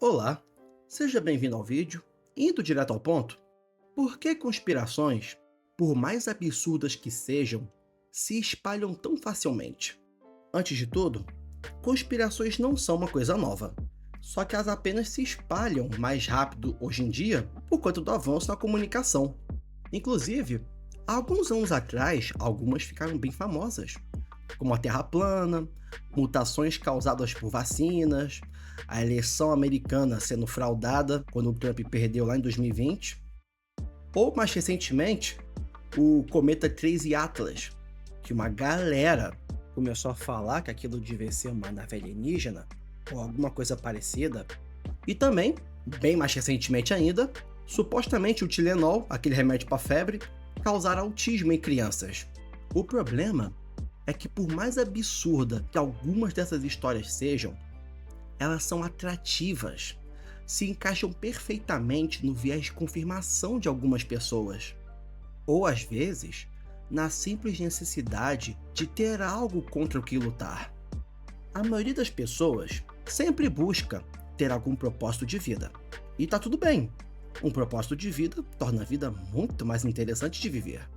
Olá, seja bem-vindo ao vídeo. Indo direto ao ponto, por que conspirações, por mais absurdas que sejam, se espalham tão facilmente? Antes de tudo, conspirações não são uma coisa nova, só que elas apenas se espalham mais rápido hoje em dia por conta do avanço na comunicação. Inclusive, há alguns anos atrás, algumas ficaram bem famosas, como a Terra plana, mutações causadas por vacinas, a eleição americana sendo fraudada quando o Trump perdeu lá em 2020, ou mais recentemente, o cometa Trace Atlas, que uma galera começou a falar que aquilo devia ser uma nave alienígena ou alguma coisa parecida, e também, bem mais recentemente ainda, supostamente o Tilenol, aquele remédio para febre, causar autismo em crianças. O problema é que, por mais absurda que algumas dessas histórias sejam, elas são atrativas, se encaixam perfeitamente no viés de confirmação de algumas pessoas, ou às vezes, na simples necessidade de ter algo contra o que lutar. A maioria das pessoas sempre busca ter algum propósito de vida, e tá tudo bem. Um propósito de vida torna a vida muito mais interessante de viver.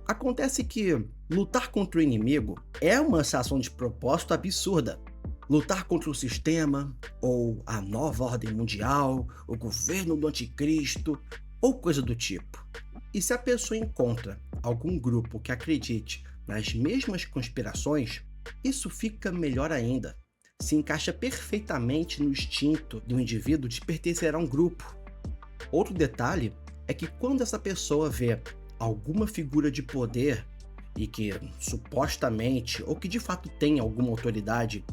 Acontece que lutar contra o inimigo é uma sensação de propósito absurda. Lutar contra o sistema, ou a nova ordem mundial, o governo do anticristo, ou coisa do tipo. E se a pessoa encontra algum grupo que acredite nas mesmas conspirações, isso fica melhor ainda. Se encaixa perfeitamente no instinto do indivíduo de pertencer a um grupo. Outro detalhe é que quando essa pessoa vê alguma figura de poder e que supostamente ou que de fato tem alguma autoridade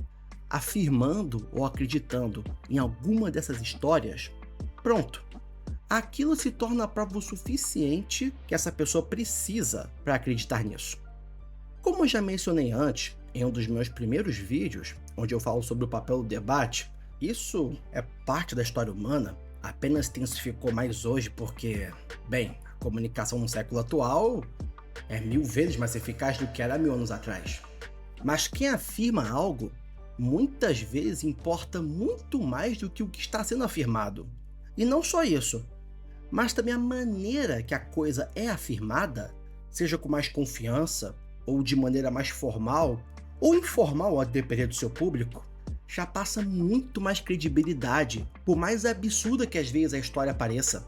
afirmando ou acreditando em alguma dessas histórias, pronto. Aquilo se torna a prova o suficiente que essa pessoa precisa para acreditar nisso. Como eu já mencionei antes, em um dos meus primeiros vídeos, onde eu falo sobre o papel do debate, isso é parte da história humana, apenas intensificou mais hoje porque, bem, a comunicação no século atual é 1000 vezes mais eficaz do que era 1000 anos atrás. Mas quem afirma algo, muitas vezes importa muito mais do que o que está sendo afirmado. E não só isso, mas também a maneira que a coisa é afirmada, seja com mais confiança, ou de maneira mais formal, ou informal a depender do seu público, já passa muito mais credibilidade, por mais absurda que às vezes a história pareça.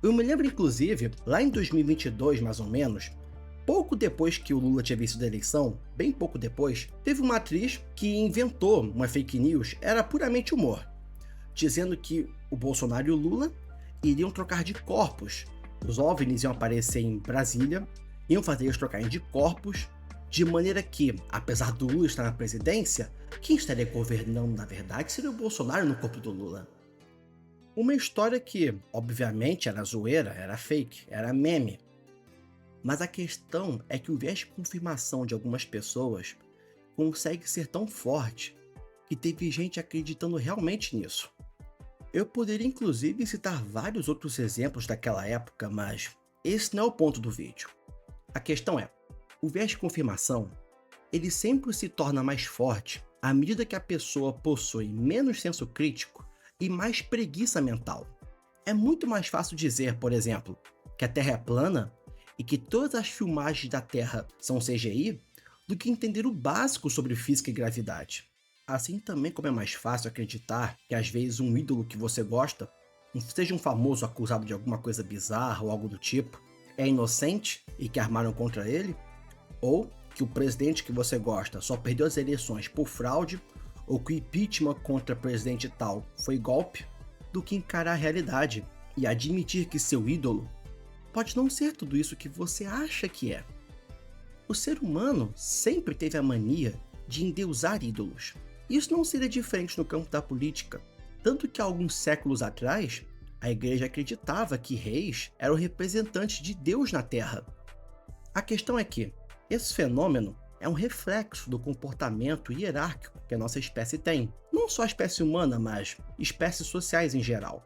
Eu me lembro inclusive, lá em 2022 mais ou menos, pouco depois que o Lula tinha vencido a eleição, bem pouco depois, teve uma atriz que inventou uma fake news, era puramente humor, dizendo que o Bolsonaro e o Lula iriam trocar de corpos. Os OVNIs iam aparecer em Brasília, iam fazer eles trocarem de corpos, de maneira que, apesar do Lula estar na presidência, quem estaria governando na verdade seria o Bolsonaro no corpo do Lula. Uma história que, obviamente, era zoeira, era fake, era meme. Mas a questão é que o viés de confirmação de algumas pessoas consegue ser tão forte que teve gente acreditando realmente nisso. Eu poderia inclusive citar vários outros exemplos daquela época, mas esse não é o ponto do vídeo. A questão é, o viés de confirmação, ele sempre se torna mais forte à medida que a pessoa possui menos senso crítico e mais preguiça mental. É muito mais fácil dizer, por exemplo, que a Terra é plana e que todas as filmagens da Terra são CGI, do que entender o básico sobre física e gravidade. Assim também como é mais fácil acreditar que às vezes um ídolo que você gosta, seja um famoso acusado de alguma coisa bizarra ou algo do tipo, é inocente e que armaram contra ele, ou que o presidente que você gosta só perdeu as eleições por fraude, ou que o impeachment contra presidente tal foi golpe, do que encarar a realidade e admitir que seu ídolo pode não ser tudo isso que você acha que é. O ser humano sempre teve a mania de endeusar ídolos. Isso não seria diferente no campo da política, tanto que há alguns séculos atrás, a igreja acreditava que reis eram representantes de Deus na Terra. A questão é que esse fenômeno é um reflexo do comportamento hierárquico que a nossa espécie tem. Não só a espécie humana, mas espécies sociais em geral.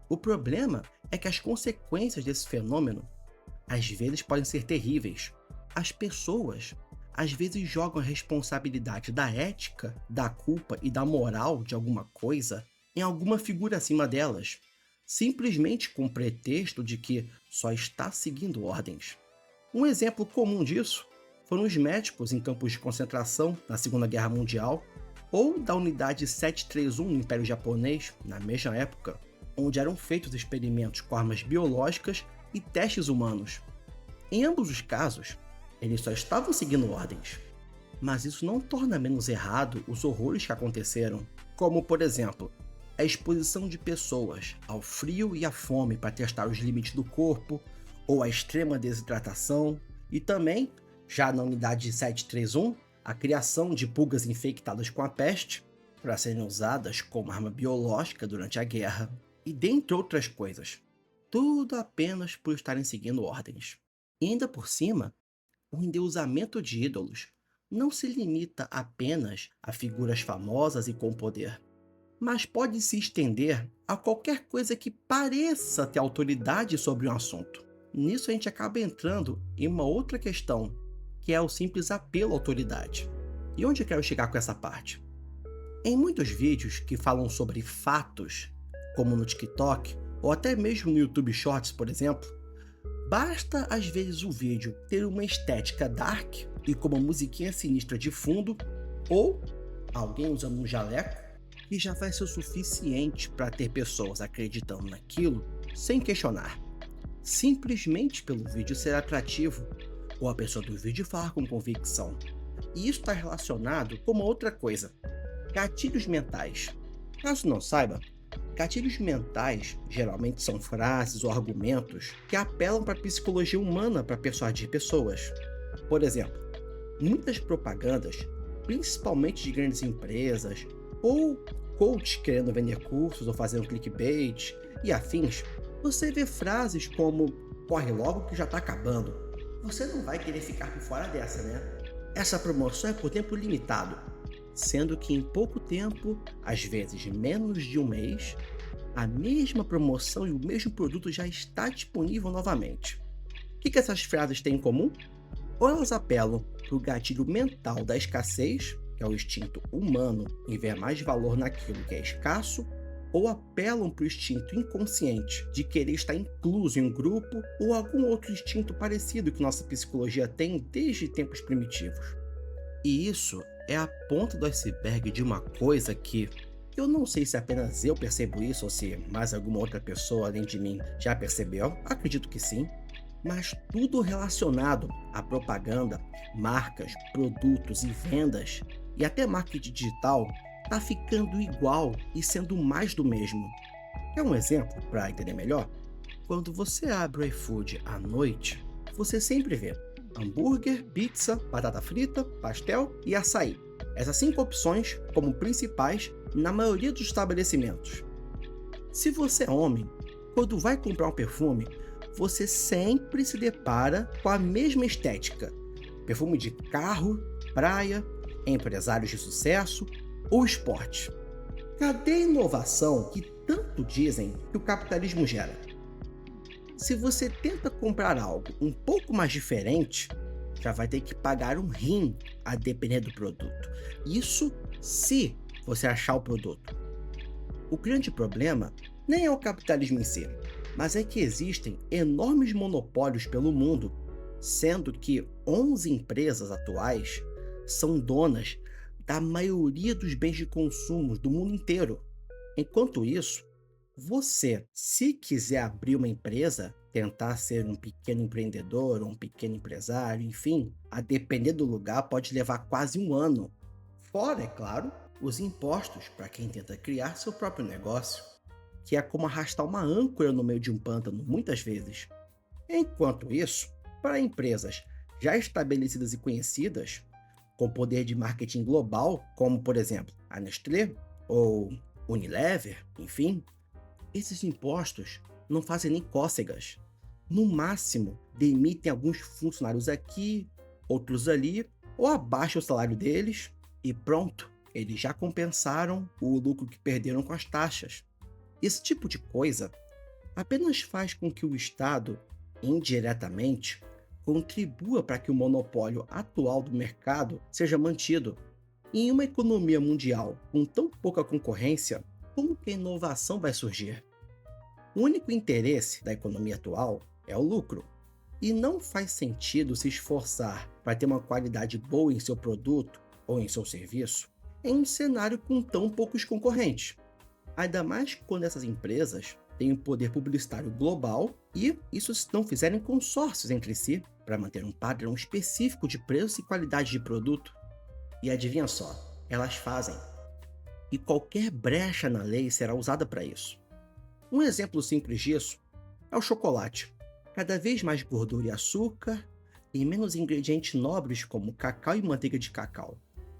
O problema é que as consequências desse fenômeno às vezes podem ser terríveis. As pessoas às vezes jogam a responsabilidade da ética, da culpa e da moral de alguma coisa em alguma figura acima delas, simplesmente com o pretexto de que só está seguindo ordens. Um exemplo comum disso foram os médicos em campos de concentração na Segunda Guerra Mundial ou da Unidade 731 no Império Japonês, na mesma época, onde eram feitos experimentos com armas biológicas e testes humanos. Em ambos os casos, eles só estavam seguindo ordens. Mas isso não torna menos errado os horrores que aconteceram, como, por exemplo, a exposição de pessoas ao frio e à fome para testar os limites do corpo, ou a extrema desidratação, e também, já na unidade 731, a criação de pulgas infectadas com a peste para serem usadas como arma biológica durante a guerra, e dentre outras coisas. Tudo apenas por estarem seguindo ordens. E ainda por cima, o endeusamento de ídolos não se limita apenas a figuras famosas e com poder, mas pode se estender a qualquer coisa que pareça ter autoridade sobre um assunto. Nisso a gente acaba entrando em uma outra questão, que é o simples apelo à autoridade. E onde eu quero chegar com essa parte? Em muitos vídeos que falam sobre fatos, como no TikTok, ou até mesmo no YouTube Shorts, por exemplo, basta às vezes o vídeo ter uma estética dark e com uma musiquinha sinistra de fundo, ou alguém usando um jaleco, e já vai ser o suficiente para ter pessoas acreditando naquilo sem questionar. Simplesmente pelo vídeo ser atrativo, ou a pessoa do vídeo falar com convicção. E isso está relacionado com uma outra coisa: gatilhos mentais. Caso não saiba, gatilhos mentais geralmente são frases ou argumentos que apelam para a psicologia humana para persuadir pessoas. Por exemplo, muitas propagandas, principalmente de grandes empresas, ou coaches querendo vender cursos ou fazer um clickbait e afins, você vê frases como "corre logo que já está acabando". Você não vai querer ficar por fora dessa, né? Essa promoção é por tempo limitado, sendo que em pouco tempo, às vezes menos de um mês, a mesma promoção e o mesmo produto já está disponível novamente. O que essas frases têm em comum? Ou elas apelam para o gatilho mental da escassez, que é o instinto humano em ver mais valor naquilo que é escasso, ou apelam para o instinto inconsciente de querer estar incluso em um grupo ou algum outro instinto parecido que nossa psicologia tem desde tempos primitivos. E isso é a ponta do iceberg de uma coisa que eu não sei se apenas eu percebo isso ou se mais alguma outra pessoa além de mim já percebeu, acredito que sim, mas tudo relacionado à propaganda, marcas, produtos e vendas e até marketing digital está ficando igual e sendo mais do mesmo. Quer um exemplo para entender melhor? Quando você abre o iFood à noite, você sempre vê hambúrguer, pizza, batata frita, pastel e açaí. Essas 5 opções como principais na maioria dos estabelecimentos. Se você é homem, quando vai comprar um perfume, você sempre se depara com a mesma estética: perfume de carro, praia, empresários de sucesso ou esporte. Cadê a inovação que tanto dizem que o capitalismo gera? Se você tenta comprar algo um pouco mais diferente, já vai ter que pagar um rim a depender do produto. Isso se você achar o produto. O grande problema nem é o capitalismo em si, mas é que existem enormes monopólios pelo mundo, sendo que 11 empresas atuais são donas da maioria dos bens de consumo do mundo inteiro. Enquanto isso, você, se quiser abrir uma empresa, tentar ser um pequeno empreendedor ou um pequeno empresário, enfim, a depender do lugar, pode levar quase um ano. Fora, é claro, os impostos para quem tenta criar seu próprio negócio, que é como arrastar uma âncora no meio de um pântano muitas vezes. Enquanto isso, para empresas já estabelecidas e conhecidas, com poder de marketing global, como por exemplo a Nestlé ou Unilever, enfim, esses impostos não fazem nem cócegas. No máximo, demitem alguns funcionários aqui, outros ali, ou abaixam o salário deles e pronto, eles já compensaram o lucro que perderam com as taxas. Esse tipo de coisa apenas faz com que o Estado, indiretamente, contribua para que o monopólio atual do mercado seja mantido. E em uma economia mundial com tão pouca concorrência, como que a inovação vai surgir? O único interesse da economia atual é o lucro. E não faz sentido se esforçar para ter uma qualidade boa em seu produto ou em seu serviço em um cenário com tão poucos concorrentes. Ainda mais quando essas empresas têm um poder publicitário global e isso se não fizerem consórcios entre si para manter um padrão específico de preço e qualidade de produto. E adivinha só, elas fazem. E qualquer brecha na lei será usada para isso. Um exemplo simples disso é o chocolate. Cada vez mais gordura e açúcar e menos ingredientes nobres como cacau e manteiga de cacau.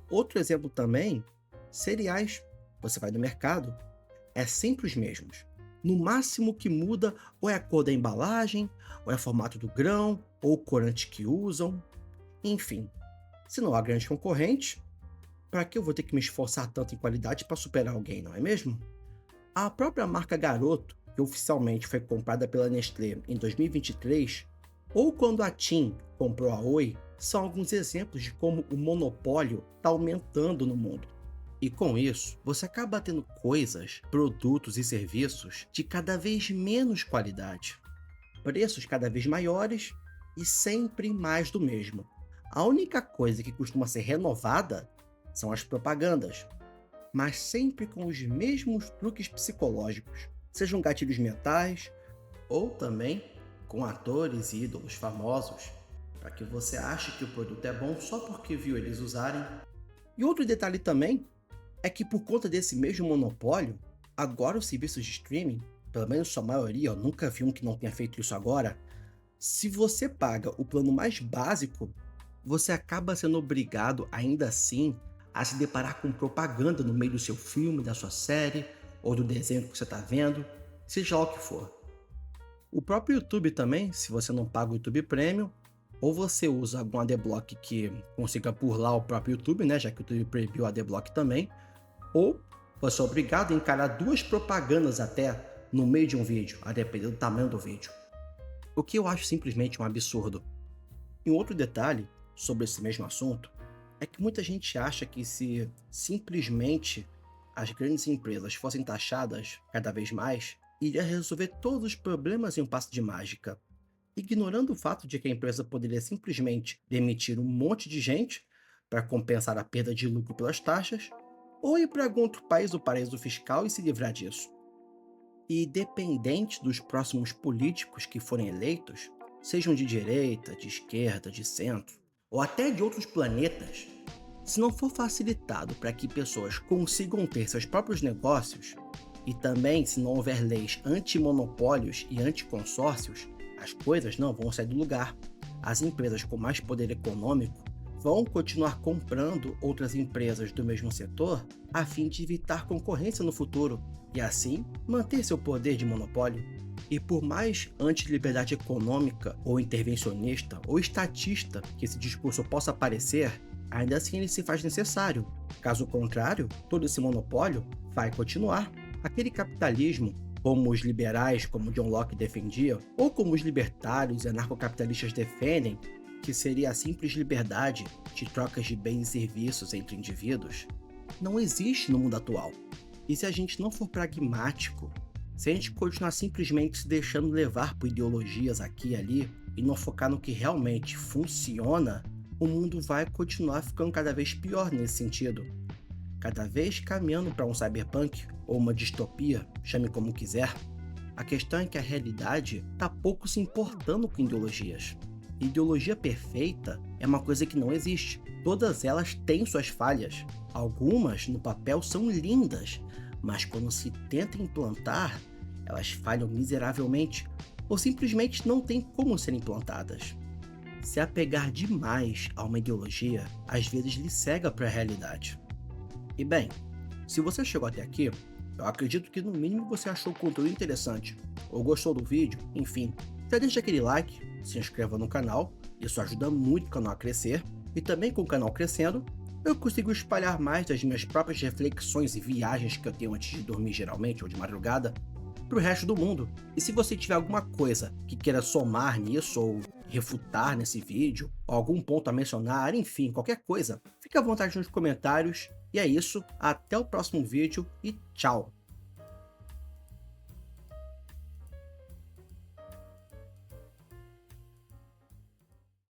Outro exemplo também, cereais. Você vai no mercado, é sempre os mesmos. No máximo o que muda ou é a cor da embalagem, ou é o formato do grão, ou o corante que usam. Enfim, se não há grandes concorrentes, para que eu vou ter que me esforçar tanto em qualidade para superar alguém, não é mesmo? A própria marca Garoto, que oficialmente foi comprada pela Nestlé em 2023, ou quando a TIM comprou a Oi, são alguns exemplos de como o monopólio está aumentando no mundo. E com isso, você acaba tendo coisas, produtos e serviços de cada vez menos qualidade, preços cada vez maiores e sempre mais do mesmo. A única coisa que costuma ser renovada são as propagandas, mas sempre com os mesmos truques psicológicos, sejam gatilhos mentais ou também com atores e ídolos famosos, para que você ache que o produto é bom só porque viu eles usarem. E outro detalhe também é que por conta desse mesmo monopólio, agora os serviços de streaming, pelo menos sua maioria, eu nunca vi um que não tenha feito isso agora, se você paga o plano mais básico, você acaba sendo obrigado ainda assim a se deparar com propaganda no meio do seu filme, da sua série, ou do desenho que você está vendo, seja lá o que for. O próprio YouTube também, se você não paga o YouTube Premium, ou você usa algum adblock que consiga burlar o próprio YouTube, né, já que o YouTube proibiu o adblock também, ou você é obrigado a encarar 2 propagandas até no meio de um vídeo, a depender do tamanho do vídeo. O que eu acho simplesmente um absurdo. E um outro detalhe sobre esse mesmo assunto é que muita gente acha que se simplesmente as grandes empresas fossem taxadas cada vez mais, iria resolver todos os problemas em um passo de mágica, ignorando o fato de que a empresa poderia simplesmente demitir um monte de gente para compensar a perda de lucro pelas taxas, ou ir para algum outro país ou paraíso fiscal e se livrar disso. E dependente dos próximos políticos que forem eleitos, sejam de direita, de esquerda, de centro, ou até de outros planetas, se não for facilitado para que pessoas consigam ter seus próprios negócios, e também se não houver leis anti-monopólios e anti-consórcios, as coisas não vão sair do lugar. As empresas com mais poder econômico vão continuar comprando outras empresas do mesmo setor a fim de evitar concorrência no futuro e assim manter seu poder de monopólio. E por mais anti-liberdade econômica ou intervencionista ou estatista que esse discurso possa parecer, ainda assim ele se faz necessário. Caso contrário, todo esse monopólio vai continuar. Aquele capitalismo, como os liberais, como John Locke defendia, ou como os libertários e anarcocapitalistas defendem, que seria a simples liberdade de trocas de bens e serviços entre indivíduos, não existe no mundo atual. E se a gente não for pragmático, se a gente continuar simplesmente se deixando levar por ideologias aqui e ali e não focar no que realmente funciona, o mundo vai continuar ficando cada vez pior nesse sentido. Cada vez caminhando para um cyberpunk ou uma distopia, chame como quiser. A questão é que a realidade está pouco se importando com ideologias. Ideologia perfeita é uma coisa que não existe. Todas elas têm suas falhas. Algumas, no papel, são lindas, mas quando se tenta implantar, elas falham miseravelmente ou simplesmente não têm como ser implantadas. Se apegar demais a uma ideologia, às vezes lhe cega para a realidade. E bem, se você chegou até aqui, eu acredito que no mínimo você achou o conteúdo interessante, ou gostou do vídeo, enfim. Já deixa aquele like, se inscreva no canal, isso ajuda muito o canal a crescer, e também com o canal crescendo, eu consigo espalhar mais das minhas próprias reflexões e viagens que eu tenho antes de dormir geralmente, ou de madrugada, para o resto do mundo. E se você tiver alguma coisa que queira somar nisso, ou refutar nesse vídeo, ou algum ponto a mencionar, enfim, qualquer coisa, fique à vontade nos comentários. E é isso, até o próximo vídeo e tchau!